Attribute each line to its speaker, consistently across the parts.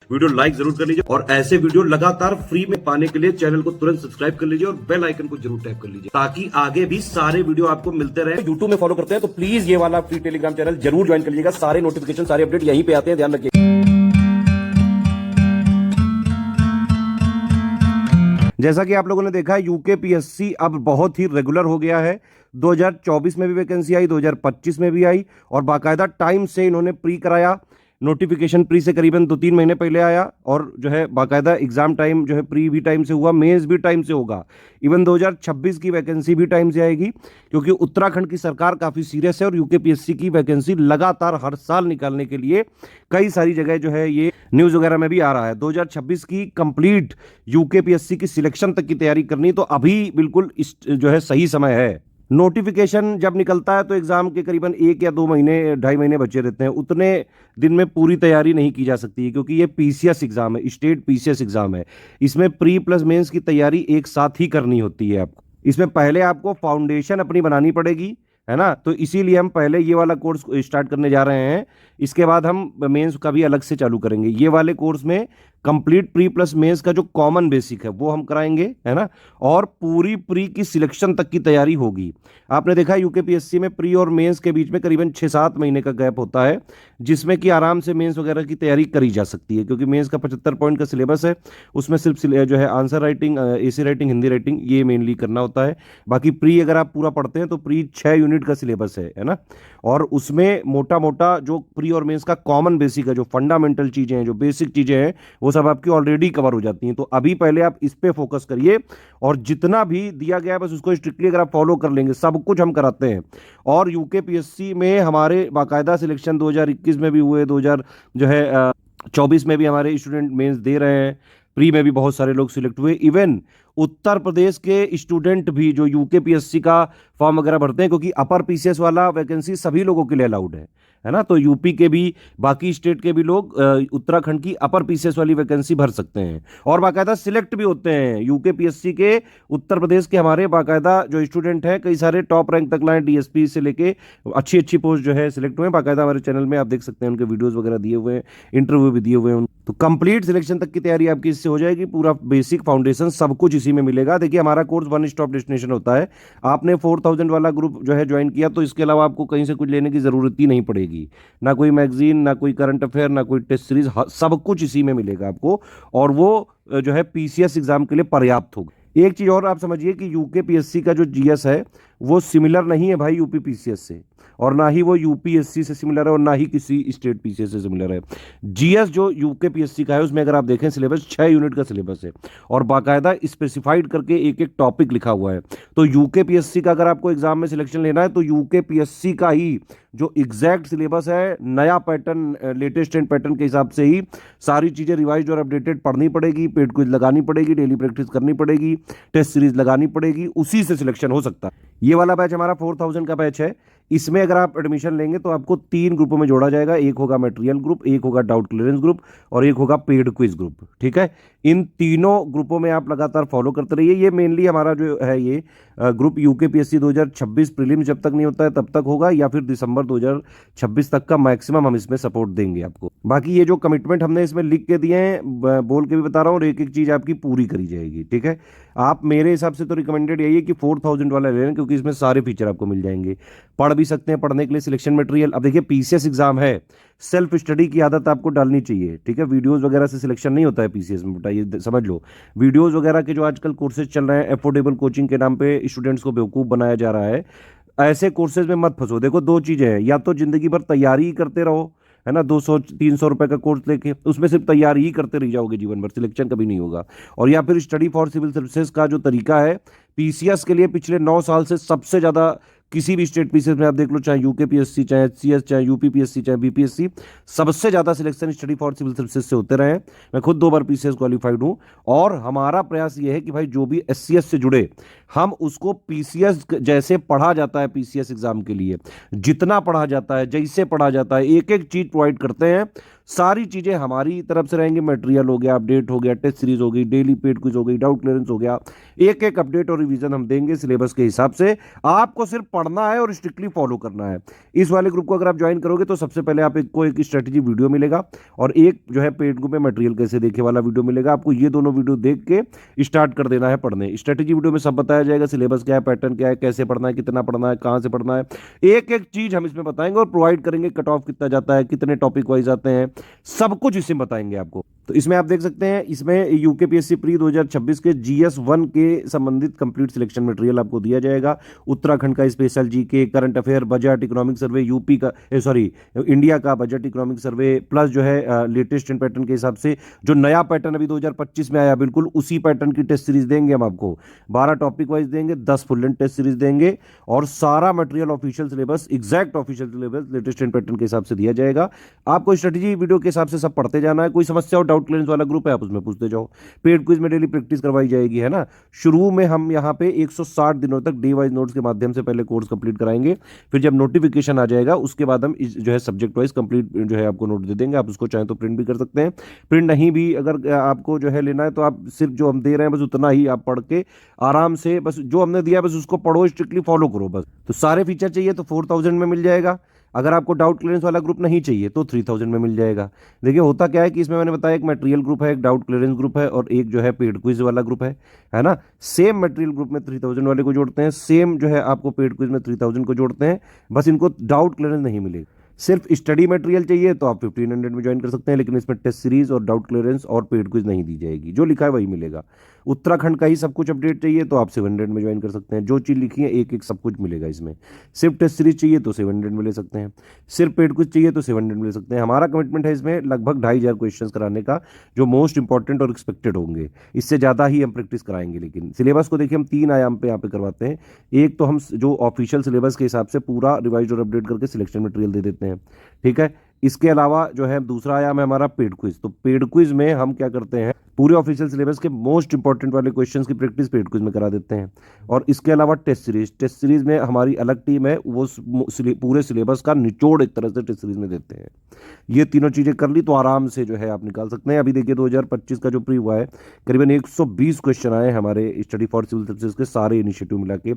Speaker 1: Video like जरूर कर लीजिए और ऐसे वीडियो लगातार फ्री में पाने के लिए चैनल को तुरंत सब्सक्राइब कर लीजिए और बेल आइकन को जरूर टैप कर लीजिए ताकि आगे भी सारे वीडियो आपको मिलते रहे। यूट्यूब में फॉलो करते हैं तो प्लीज ये वाला फ्री टेलीग्राम चैनल जरूर ज्वाइन कर लीजिएगा। सारे नोटिफिकेशन सारे अपडेट यहीं पे आते हैं, ध्यान रखिए। जैसा कि आप लोगों ने देखा है यूकेपीएससी अब बहुत ही रेगुलर हो गया है। 2024 में भी वैकेंसी आई, 2025 में भी आई और बाकायदा टाइम से इन्होंने प्री कराया। नोटिफिकेशन प्री से करीबन 2-3 महीने पहले आया और जो है बाकायदा एग्जाम टाइम जो है प्री भी टाइम से हुआ, मेंस भी टाइम से होगा। इवन 2026 की वैकेंसी भी टाइम से आएगी क्योंकि उत्तराखंड की सरकार काफ़ी सीरियस है और यूकेपीएससी की वैकेंसी लगातार हर साल निकालने के लिए कई सारी जगह जो है ये न्यूज़ वगैरह में भी आ रहा है। 2026 की कंप्लीट यूकेपीएससी की सिलेक्शन तक की तैयारी करनी तो अभी बिल्कुल जो है सही समय है। नोटिफिकेशन जब निकलता है तो एग्जाम के करीबन 1 या 2 महीने 2.5 महीने बचे रहते हैं। उतने दिन में पूरी तैयारी नहीं की जा सकती है क्योंकि ये पीसीएस एग्जाम है, स्टेट पीसीएस एग्जाम है। इसमें प्री प्लस मेंस की तैयारी एक साथ ही करनी होती है आपको। इसमें पहले आपको फाउंडेशन अपनी बनानी पड़ेगी, है ना। तो इसीलिए हम पहले ये वाला कोर्स स्टार्ट करने जा रहे हैं। इसके बाद हम मेंस का भी अलग से चालू करेंगे। ये वाले कोर्स में कंप्लीट प्री प्लस मेंस का जो कॉमन बेसिक है वो हम कराएंगे, है ना, और पूरी प्री की सिलेक्शन तक की तैयारी होगी। आपने देखा यूकेपीएससी में प्री और मेंस के बीच में करीबन 6-7 महीने का गैप होता है जिसमें कि आराम से मेंस वगैरह की तैयारी करी जा सकती है क्योंकि मेंस का 75 पॉइंट का सिलेबस है। उसमें सिर्फ जो है answer writing, AC writing, Hindi writing ये मेनली करना होता है। बाकी प्री अगर आप पूरा पढ़ते हैं तो प्री 6 यूनिट का सिलेबस है ना। और उसमें मोटा मोटा जो प्री और मेंस का कॉमन बेसिक है, जो फंडामेंटल चीज़ें हैं, जो बेसिक चीज़ें हैं, वो सब आपकी ऑलरेडी कवर हो जाती हैं। तो अभी पहले आप इस पे फोकस करिए और जितना भी दिया गया है बस उसको स्ट्रिक्टली अगर आप फॉलो कर लेंगे, सब कुछ हम कराते हैं। और यूकेपीएससी में हमारे बाकायदा सिलेक्शन 2021 में भी हुए, 2024 में भी हमारे स्टूडेंट मेंस दे रहे हैं। प्री में भी बहुत सारे लोग सिलेक्ट हुए। इवन उत्तर प्रदेश के स्टूडेंट भी जो यूकेपीएससी का फॉर्म वगैरह भरते हैं क्योंकि अपर पीसीएस वाला वैकेंसी सभी लोगों के लिए अलाउड है ना। तो यूपी के भी, बाकी स्टेट के भी लोग उत्तराखंड की अपर पीसीएस वाली वैकेंसी भर सकते हैं और बाकायदा सिलेक्ट भी होते हैं। यूकेपीएससी के उत्तर प्रदेश के हमारे बाकायदा जो स्टूडेंट हैं कई सारे टॉप रैंक तक लाए, डीएसपी से लेके अच्छी अच्छी पोस्ट जो है सिलेक्ट हुए। बाकायदा हमारे चैनल में आप देख सकते हैं, उनके वीडियोज़ वगैरह दिए हुए हैं, इंटरव्यू भी दिए हुए हैं। तो कंप्लीट सिलेक्शन तक की तैयारी आपकी इससे हो जाएगी। पूरा बेसिक फाउंडेशन सब कुछ इसी में मिलेगा। देखिए हमारा कोर्स 1 स्टॉप डेस्टिनेशन होता है। आपने 4000 वाला ग्रुप जो है ज्वाइन किया तो इसके अलावा आपको कहीं से कुछ लेने की जरूरत ही नहीं पड़ेगी, ना कोई मैगजीन, ना कोई करंट अफेयर, ना कोई टेस्ट सीरीज, सब कुछ इसी में मिलेगा आपको और वो जो है पीसीएस एग्जाम के लिए पर्याप्त होगा। एक चीज और आप समझिए कि यूकेपीएससी का जो जीएस है वो सिमिलर नहीं है भाई यूपी पीसीएस से, और ना ही वो यूपीएससी से सिमिलर है और ना ही किसी स्टेट पीसीएस से सिमिलर है। जीएस जो यूकेपीएससी का है उसमें अगर आप देखें सिलेबस 6 यूनिट का सिलेबस है और बाकायदा स्पेसिफाइड करके एक एक टॉपिक लिखा हुआ है। तो यूकेपीएससी का अगर आपको एग्जाम में सिलेक्शन लेना है तो यूकेपीएससी का ही जो एग्जैक्ट सिलेबस है, नया पैटर्न, लेटेस्ट एंड पैटर्न के हिसाब से ही सारी चीज़ें रिवाइज और अपडेटेड पढ़नी पड़ेगी, पेड क्विज लगानी पड़ेगी, डेली प्रैक्टिस करनी पड़ेगी, टेस्ट सीरीज लगानी पड़ेगी, उसी से सिलेक्शन हो सकता है। ये वाला बैच हमारा 4000 का बैच है। इसमें अगर आप एडमिशन लेंगे तो आपको 3 ग्रुपों में जोड़ा जाएगा। एक होगा मटेरियल ग्रुप, एक होगा डाउट क्लियरेंस ग्रुप और एक होगा पेड क्विज ग्रुप, ठीक है। इन तीनों ग्रुपों में आप लगातार फॉलो करते रहिए। ये मेनली हमारा जो है ये ग्रुप यूकेपीएससी 2026 प्रीलिम्स जब तक नहीं होता है तब तक होगा या फिर दिसंबर 2026 तक का मैक्सिमम हम इसमें सपोर्ट देंगे आपको। बाकी ये जो कमिटमेंट हमने इसमें लिख के दिए हैं, बोल के भी बता रहा हूँ, और एक एक चीज़ आपकी पूरी करी जाएगी, ठीक है। आप मेरे हिसाब से तो रिकमेंडेड यही है कि 4000 वाला ले लें क्योंकि इसमें सारे फीचर आपको मिल जाएंगे। पढ़ भी सकते हैं, पढ़ने के लिए सिलेक्शन मटेरियल। अब देखिए पीसीएस एग्जाम है, सेल्फ स्टडी की आदत आपको डालनी चाहिए, ठीक है। वीडियोस वगैरह से सिलेक्शन नहीं होता है पीसीएस में, बेटा ये समझ लो। वीडियोस वगैरह के जो आजकल कोर्सेज चल रहे हैं, एफोर्डेबल कोचिंग के नाम पे स्टूडेंट्स को बेवकूफ़ बनाया जा रहा है। ऐसे कोर्सेज में मत फंसो। देखो 2 चीज़ें हैं, या तो जिंदगी भर तैयारी ही करते रहो, है ना, 200-300 रुपए का कोर्स लेके उसमें सिर्फ तैयारी ही करते रह जाओगे जीवन भर, सिलेक्शन कभी नहीं होगा। और या फिर स्टडी फॉर सिविल सर्विसेज का जो तरीका है पीसीएस के लिए पिछले 9 साल से सबसे ज़्यादा किसी भी स्टेट पीसीएस में आप देख लो, चाहे यूकेपीएससी, चाहे एचसीएस, चाहे यूपीपीएससी, चाहे बीपीएससी, सबसे ज़्यादा selection study for civil services से होते रहे हैं। मैं खुद 2 बार पीसीएस क्वालिफाइड हूँ और हमारा प्रयास ये है कि भाई जो भी एससीएस से जुड़े हम उसको पीसीएस जैसे पढ़ा जाता है, पीसीएस एग्जाम के लिए जितना पढ़ा जाता है, जैसे पढ़ा जाता है, एक एक चीज प्रोवाइड करते हैं। सारी चीजें हमारी तरफ से रहेंगी। मटेरियल हो गया, अपडेट हो गया, टेस्ट सीरीज हो गई, डेली पेड क्विज हो गई, डाउट क्लियरेंस हो गया, एक एक अपडेट और रिवीजन हम देंगे सिलेबस के हिसाब से। आपको सिर्फ पढ़ना है और स्ट्रिक्टली फॉलो करना है। इस वाले ग्रुप को अगर आप ज्वाइन करोगे तो सबसे पहले आप एक को एक स्ट्रेटेजी वीडियो मिलेगा और एक जो है पेड ग्रुप में मटेरियल कैसे देखे वाला वीडियो मिलेगा। आपको ये दोनों वीडियो देख के स्टार्ट कर देना है पढ़ने। स्ट्रेटेजी वीडियो में सब बताया जाएगा, सिलेबस क्या है, पैटर्न क्या है, कैसे पढ़ना है, कितना पढ़ना है, कहां से पढ़ना है, एक एक चीज हम इसमें बताएंगे और प्रोवाइड करेंगे। कट ऑफ कितना जाता है, कितने टॉपिक वाइज आते हैं, सब कुछ इसमें बताएंगे आपको। तो इसमें आप देख सकते हैं, इसमें यूकेपीएससी प्री 2026 के जीएस 1 के संबंधित कंप्लीट सिलेक्शन मटेरियल आपको दिया जाएगा। उत्तराखंड का special GK, current affair, budget, economic survey, UP का सॉरी इंडिया का बजट, इकोनॉमिक सर्वे, प्लस जो है लेटेस्ट पैटर्न के हिसाब से जो नया पैटर्न अभी 2025 में आया बिल्कुल उसी पैटर्न की टेस्ट सीरीज देंगे हम आपको। 12 टॉपिक वाइज देंगे, 10 फुल लेंथ टेस्ट सीरीज देंगे और सारा material official syllabus, exact official syllabus latest pattern के हिसाब से दिया जाएगा। आपको स्ट्रेटेजी वीडियो के हिसाब से सब पढ़ते जाना है। कोई समस्या हो, डाउट क्लियरेंस वाला ग्रुप है, आप उसमें पूछते जाओ। पेड क्विज में डेली प्रैक्टिस करवाई जाएगी, है ना। शुरू में हम यहाँ पे 160 दिनों तक डे वाइज नोट्स के माध्यम से पहले कोर्स कंप्लीट कराएंगे। फिर जब नोटिफिकेशन आ जाएगा उसके बाद हम जो है सब्जेक्ट वाइज कंप्लीट जो है आपको नोट दे देंगे। आप उसको चाहे तो प्रिंट भी कर सकते हैं। प्रिंट नहीं भी अगर आपको जो है लेना है तो आप सिर्फ जो हम दे रहे हैं बस उतना ही आप पढ़ के आराम से, बस जो हमने दिया बस उसको पढ़ो, स्ट्रिक्टली फॉलो करो बस। तो सारे फीचर चाहिए तो 4000 में मिल जाएगा। अगर आपको डाउट क्लियरेंस वाला ग्रुप नहीं चाहिए तो 3000 में मिल जाएगा। देखिए होता क्या है कि इसमें मैंने बताया एक मटेरियल ग्रुप है, एक डाउट क्लियरेंस ग्रुप है और एक जो है पेड क्विज वाला ग्रुप है ना। सेम मटेरियल ग्रुप में 3000 वाले को जोड़ते हैं, सेम जो है आपको पेड क्विज में 3000 को जोड़ते हैं, बस इनको डाउट क्लियरेंस नहीं मिलेगा। सिर्फ स्टडी मटेरियल चाहिए तो आप 1500 में ज्वाइन कर सकते हैं, लेकिन इसमें टेस्ट सीरीज और डाउट क्लियरेंस और पेड क्विज नहीं दी जाएगी, जो लिखा है वही मिलेगा। उत्तराखंड का ही सब कुछ अपडेट चाहिए तो आप 700 में ज्वाइन कर सकते हैं, जो चीज़ लिखी है एक एक सब कुछ मिलेगा इसमें। सिर्फ टेस्ट सीरीज चाहिए तो 700 में ले सकते हैं, सिर्फ पेड क्विज चाहिए तो 700 में ले सकते हैं। हमारा कमिटमेंट है इसमें लगभग 2500 क्वेश्चन कराने का, जो मोस्ट इंपॉर्टेंट और एक्सपेक्टेड होंगे। इससे ज़्यादा ही हम प्रैक्टिस कराएंगे। लेकिन सिलेबस को देखिए हम 3 आयाम पे यहाँ पे करवाते हैं। एक तो हम जो ऑफिशियल सिलेबस के हिसाब से पूरा रिवाइज और अपडेट करके सिलेक्शन मटेरियल दे देते हैं, ठीक है। इसके अलावा जो है दूसरा आयाम है हमारा पेड क्विज। तो पेड क्विज में हम क्या करते हैं, पूरे ऑफिशियल सिलेबस के मोस्ट इंपॉर्टेंट वाले क्वेश्चंस की प्रैक्टिस पेड क्विज में करा देते हैं। और इसके अलावा टेस्ट सीरीज में हमारी अलग टीम है, वो पूरे सिलेबस का निचोड़ एक तरह से टेस्ट सीरीज में देते हैं। ये तीनों चीजें कर ली तो आराम से जो है आप निकाल सकते हैं। अभी देखिए 2025 का जो प्री हुआ है करीबन 120 क्वेश्चन आए हमारे स्टडी फॉर सिविल सर्विसेज के सारे इनिशिएटिव मिला के,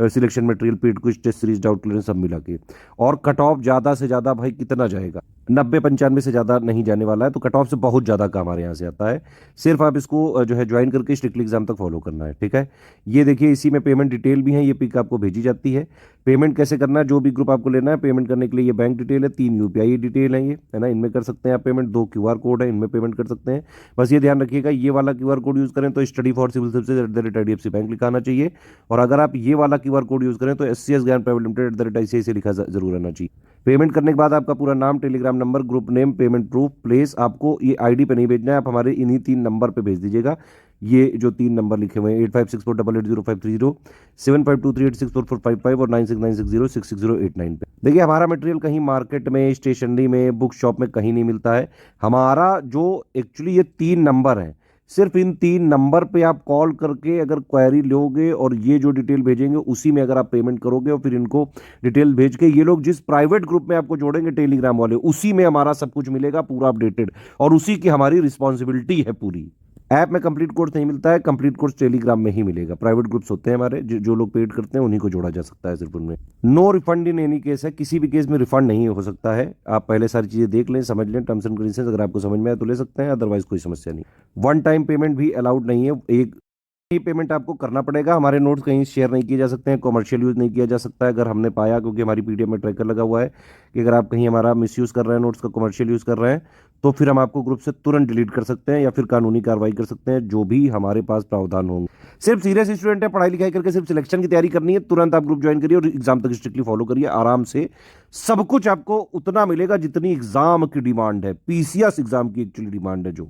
Speaker 1: selection material, paid quiz, test series, doubt clearance सब मिला के। और कट ऑफ ज्यादा से ज्यादा भाई कितना जाएगा, 90-95 से ज्यादा नहीं जाने वाला है। तो कट ऑफ से बहुत ज्यादा काम हमारे यहाँ से आता है। सिर्फ आप इसको जो है ज्वाइन करके स्ट्रिक्टली एग्जाम तक फॉलो करना है, ठीक है। ये देखिए इसी में पेमेंट डिटेल भी है, ये पिक आपको भेजी जाती है। पेमेंट कैसे करना है, जो भी ग्रुप आपको लेना है पेमेंट करने के लिए, ये बैंक डिटेल है, 3 यूपीआई डिटेल है, ये है ना, इनमें कर सकते हैं आप पेमेंट। 2 क्यूआर कोड है, इनमें पेमेंट कर सकते हैं। बस ये ध्यान रखिएगा ये वाला क्यूआर कोड यूज करें तो study for civil services @IDFC bank लिखा आना चाहिए। और अगर आप ये वाला क्यूआर कोड यूज करें तो SCS ज्ञान प्राइवेट लिमिटेड @ICICI लिखा जरूर आना चाहिए। पेमेंट करने के बाद आपका पूरा नाम, Telegram number, group name, payment proof, place, आपको ये आईडी पे नहीं भेजना है, आप हमारे इन्हीं 3 नंबर पे भेज दीजिएगा। ये जो 3 नंबर लिखे हुए हैं 8564880530, 7523864455 और 9696066089 पे। देखिए हमारा मटेरियल कहीं मार्केट में, स्टेशनरी में, बुक शॉप में कहीं नहीं मिलता है। हमारा जो एक्चुअली ये 3 नंबर है, सिर्फ इन 3 नंबर पे आप कॉल करके अगर क्वेरी लोगे और ये जो डिटेल भेजेंगे उसी में अगर आप पेमेंट करोगे और फिर इनको डिटेल भेज के ये लोग जिस प्राइवेट ग्रुप में आपको जोड़ेंगे टेलीग्राम वाले, उसी में हमारा सब कुछ मिलेगा पूरा अपडेटेड, और उसी की हमारी रिस्पॉन्सिबिलिटी है पूरी। ऐप में कंप्लीट कोर्स नहीं मिलता है, कंप्लीट कोर्स टेलीग्राम में ही मिलेगा। प्राइवेट ग्रुप्स होते हैं हमारे, जो लोग पेड करते हैं उन्हीं को जोड़ा जा सकता है सिर्फ उनमें। No refund in any case है, किसी भी केस में रिफंड नहीं हो सकता है। आप पहले सारी चीजें देख लें, समझ लें, टर्म्स एंड कंडीशंस, अगर आपको समझ में आए तो ले सकते हैं, अदरवाइज कोई समस्या नहीं। 1 टाइम पेमेंट भी अलाउड नहीं है, एक ही पेमेंट आपको करना पड़ेगा। हमारे नोट्स कहीं शेयर नहीं किए जा सकते हैं, कमर्शियल यूज नहीं किया जा सकता है। अगर हमने पाया, क्योंकि हमारी पीडीएफ में ट्रैकर लगा हुआ है, कि अगर आप कहीं हमारा मिसयूज कर रहे हैं, नोट्स का कमर्शियल यूज कर रहे हैं, तो फिर हम आपको ग्रुप से तुरंत डिलीट कर सकते हैं या फिर कानूनी कार्रवाई कर सकते हैं, जो भी हमारे पास प्रावधान होंगे। सिर्फ सीरियस स्टूडेंट है, पढ़ाई लिखाई करके सिर्फ सिलेक्शन की तैयारी करनी है, तुरंत आप ग्रुप ज्वाइन करिए और एग्जाम तक स्ट्रिक्टली फॉलो करिए आराम से। सब कुछ आपको उतना मिलेगा जितनी एग्जाम की डिमांड है, पीसीएस एग्जाम की एक्चुअली डिमांड है जो